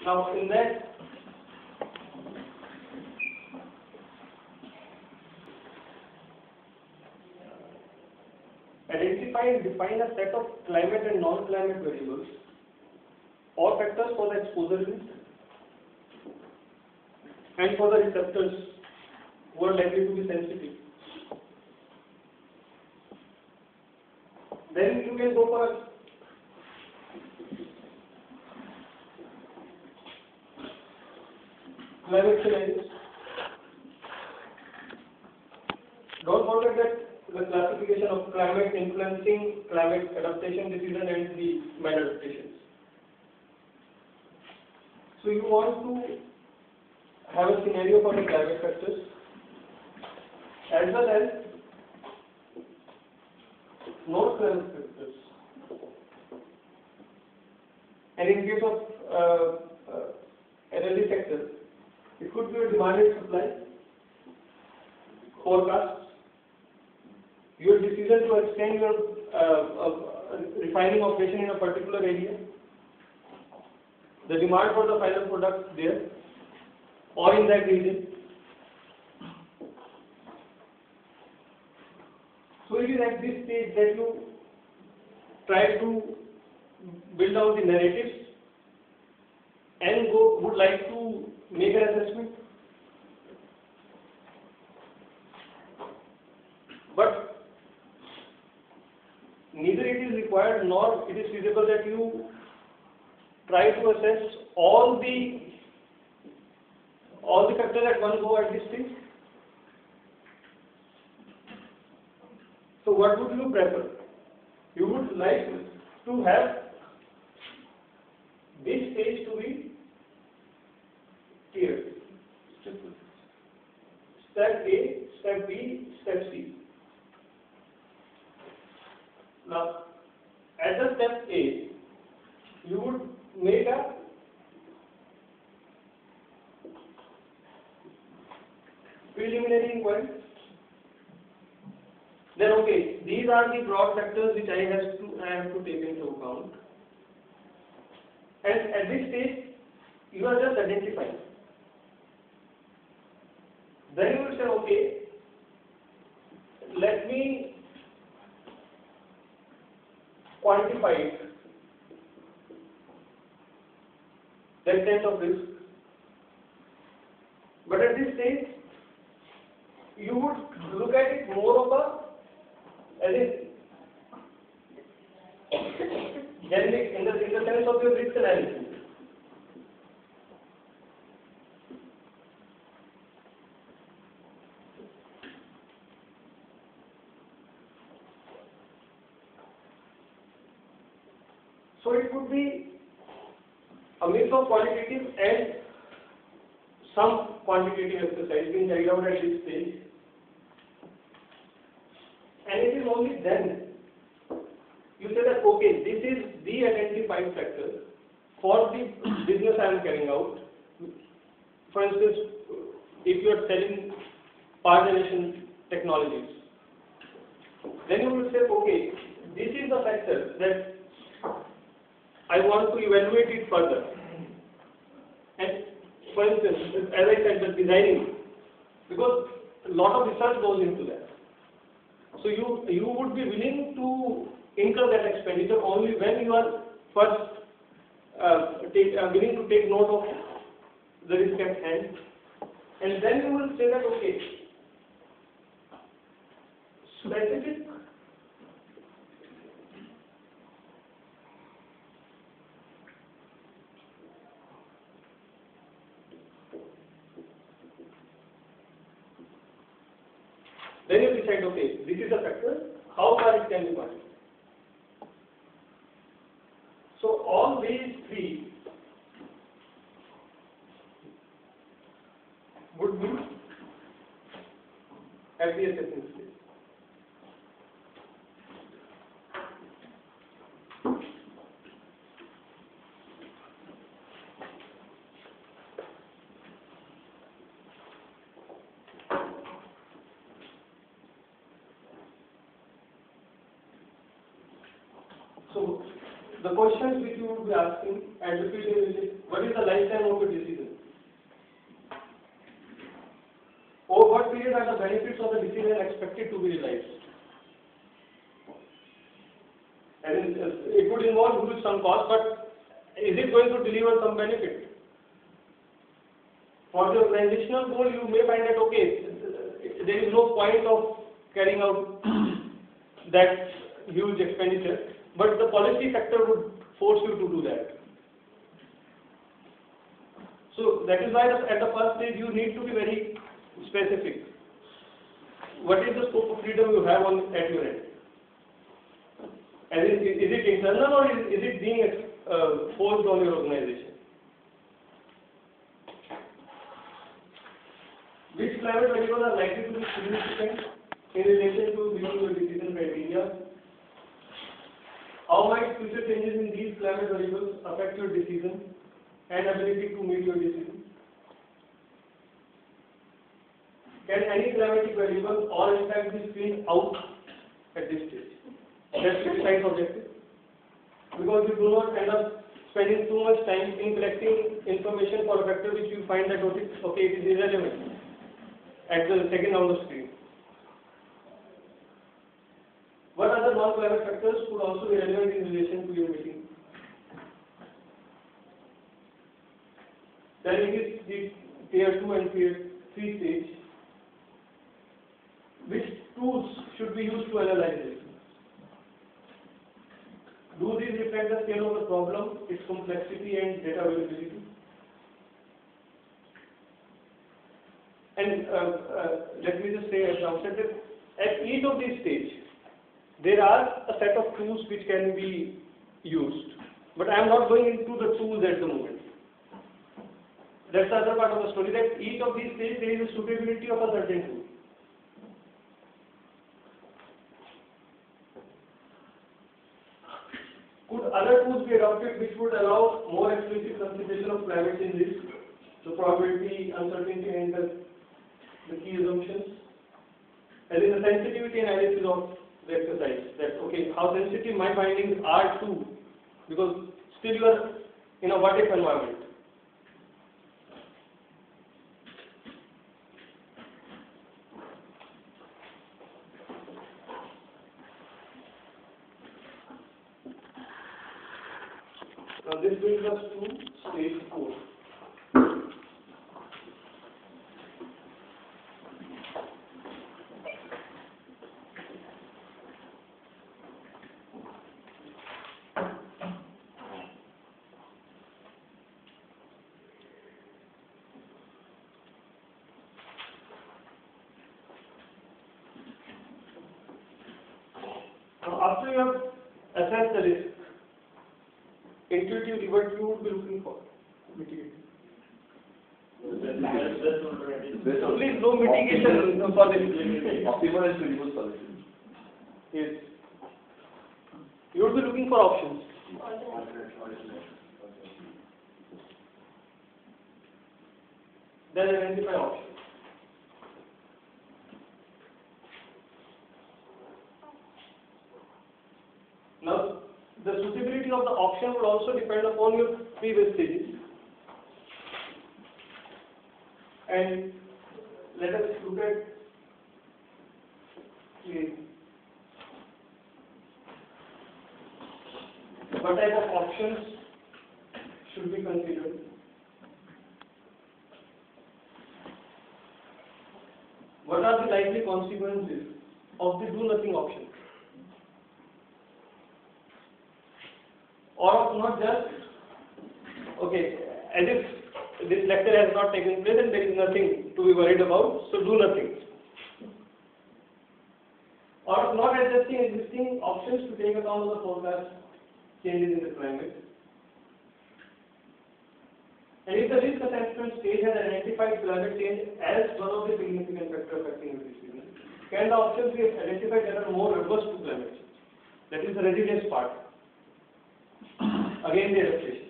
Now in that, identify and define a set of climate and non-climate variables or factors for the exposure limit and for the receptors who are likely to be sensitive. Then you can go for climate scenarios. Don't forget that the classification of climate influencing climate adaptation decision and the maladaptations. So you want to have a scenario for the climate factors as well as non-climate factors. And in case of energy sector, it could be a demand and supply forecast, your decision to extend your refining operation in a particular area, the demand for the final product there or in that region. So it is at this stage that you try to build out the narratives and would like to make an assessment. But neither it is required nor it is feasible that you try to assess all the factors at one go at this stage. So what would you prefer? You would like to have this stage to be clear. Step A, step B, step C. Now, at the step A, you would make a preliminary inquiry. Then, okay, these are the broad factors which I have to take into account. And at this stage, you are just identifying. Then you will say, okay, let me quantify it, the extent of risk. But at this stage, you would look at it more of a as in generic in the sense of your risk analysis. So it could be a mix of qualitative and some quantitative exercise being carried out at this stage. And it is only then you say that, okay, this is the identified factor for the business I am carrying out. For instance, if you are selling power generation technologies, then you will say, okay, this is the factor that I want to evaluate it further. And for instance, as I said, the designing, because a lot of research goes into that. So you would be willing to incur that expenditure only when you are first willing to take note of the risk at hand, and then you will say that, okay, specific then you decide, okay, this is a factor, how far it can be quantified. So all these three would be at the assessment stage. So the questions which you would be asking and repeating is, what is the lifetime of a decision? Over what period are the benefits of the decision expected to be realized? And it would involve huge some cost, but is it going to deliver some benefit? For the organizational goal, you may find that okay, there is no point of carrying out that huge expenditure, but the policy sector would force you to do that. So that is why at the first stage you need to be very specific. What is the scope of freedom you have at your end? And is it internal or is it being forced on your organization? Which climate variables are likely to be significant in relation to meeting your decision criteria? How might future changes in these climate variables affect your decision and ability to meet your decision? Can any climatic variable or impact be screened out at this stage? That's the precise objective. Because you do not end up spending too much time in collecting information for a factor which you find that okay, it is irrelevant at the second on the screen. What other non-climate factors could also be relevant in relation to your meeting? Then it is the tier 2 and tier 3 stage. Which tools should be used to analyze it? Do these reflect the scale of the problem, its complexity and data availability? And let me just say at the outset that at each of these stages, there are a set of tools which can be used. But I am not going into the tools at the moment. That's the other part of the story, that each of these stages there is a suitability of a certain tool. Could other tools be adopted which would allow more explicit consideration of climate change risk, the probability, uncertainty and the key assumptions? And in the sensitivity analysis of the exercise, that okay, how sensitive my findings are to, because still you are in a what if environment. Now this brings us to stage 4. Now after you have assessed the risk, intuitively what you would be looking for? Mitigation. Please no mitigation for the optimal and suitable solution. Yes. You would be looking for options. Then identify options. Now, the suitability of the option will also depend upon your previous stages. And let us look at what type of options should be considered. What are the likely consequences of the do-nothing option? Or not just, okay, as if this lecture has not taken place and there is nothing to be worried about, so do nothing. Or not adjusting existing options to take account of the forecast changes in the climate. And if the risk assessment stage has identified climate change as one of the significant factors affecting the decision, can the options be identified that are more robust to climate change? That is the resilience part. Again the adaptation,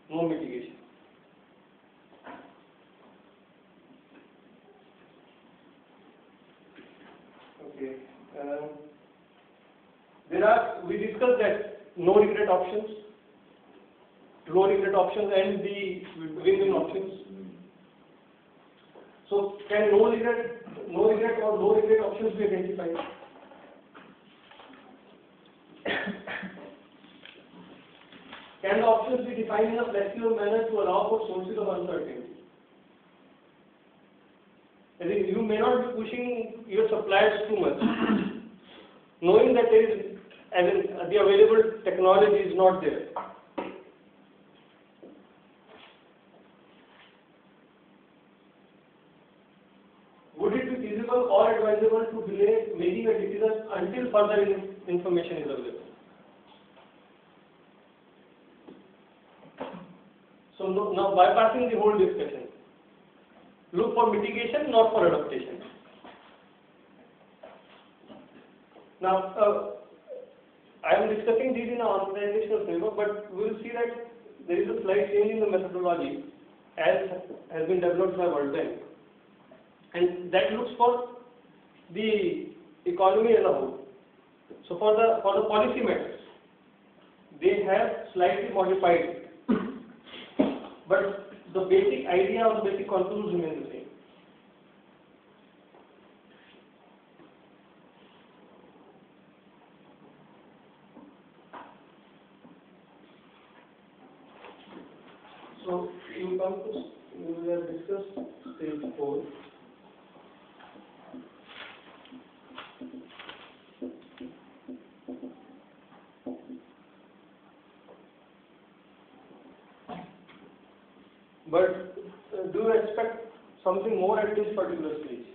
no mitigation. Okay. We discussed that no regret options, low regret options, and the win-win options. So can no regret or low regret options be identified? Can the options be defined in a flexible manner to allow for sources of uncertainty? I think you may not be pushing your suppliers too much, knowing that there is, the available technology is not there. Would it be feasible or advisable to delay making a decision until further information is available? So now bypassing the whole discussion, look for mitigation, not for adaptation. Now, I am discussing these in an organizational framework, but we will see that there is a slight change in the methodology as has been developed by World Bank, and that looks for the economy as a whole. So for the policy matters, they have slightly modified it. But the basic idea or the basic contours remain the same. So we have discussed stage 4. But do you expect something more at this particular stage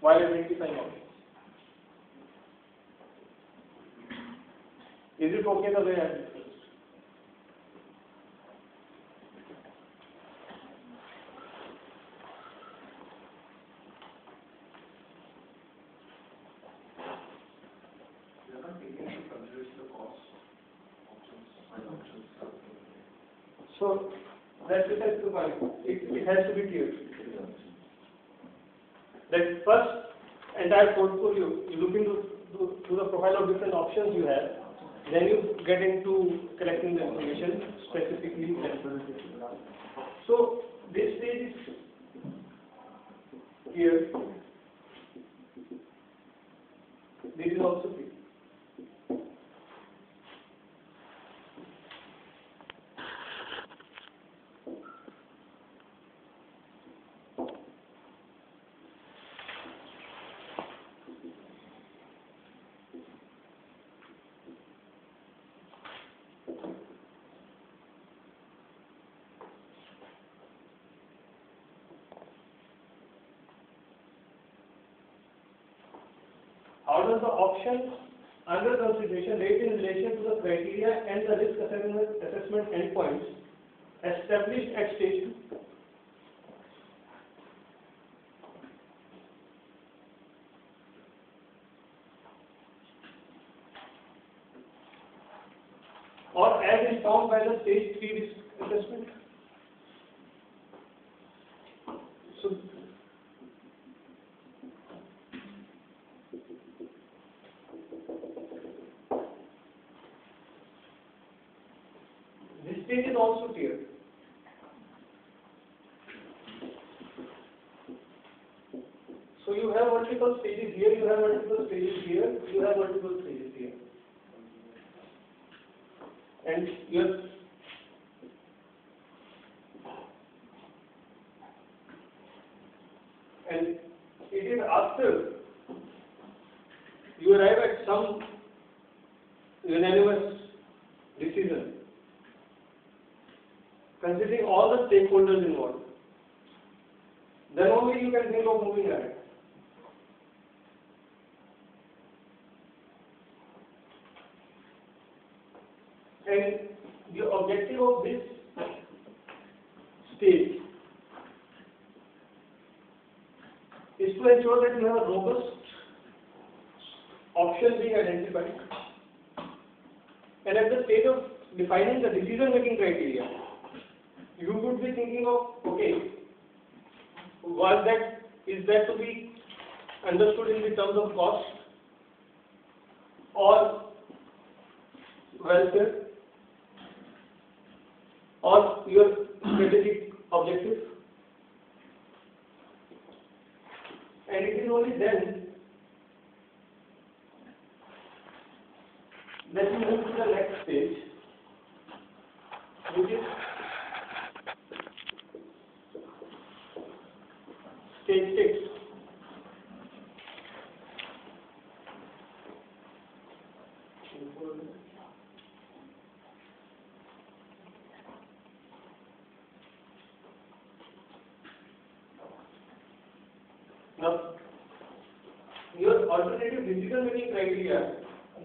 while identifying options? Is it okay the way I discussed? We are not taking into consideration the cost options, final options. So that's the point. It has to be clear. That first entire portfolio, you look into the profile of different options you have, then you get into collecting the information specifically and qualitatively. So this stage is here. This is also clear. How does the option under consideration rate in relation to the criteria and the risk assessment endpoints established at stage 2? Or as informed by the stage 3 risk assessment? So this stage is also clear. So you have multiple stages here, you have multiple stages here, you have multiple stages here. And it is after you arrive at some unanimous decision, considering all the stakeholders involved, then only you can think of moving ahead. And the objective of this stage is to ensure that you have a robust option being identified, and at the stage of defining the decision-making criteria, you would be thinking of, okay, is that to be understood in the terms of cost, or welfare or your strategic objective. And it is only then that you move to the next stage, which is stage 6. Now, your alternative decision-making criteria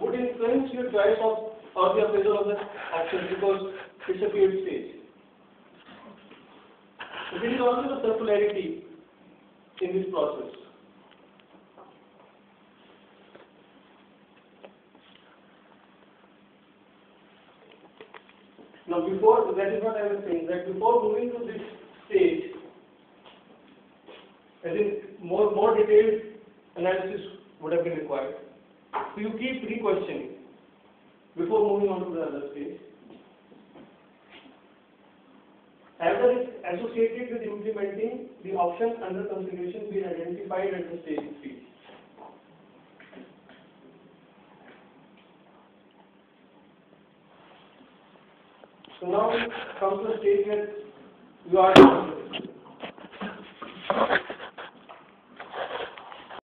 would influence your choice of or the appraisal of the option because it's a field stage. So there is also the circularity in this process. Now, before that is what I was saying, that before moving to this stage, as in more detailed analysis would have been required. So you keep re-questioning before moving on to the other stage. Have the risk associated with implementing the option under consideration been identified at the stage 3? So now we come to the stage where you are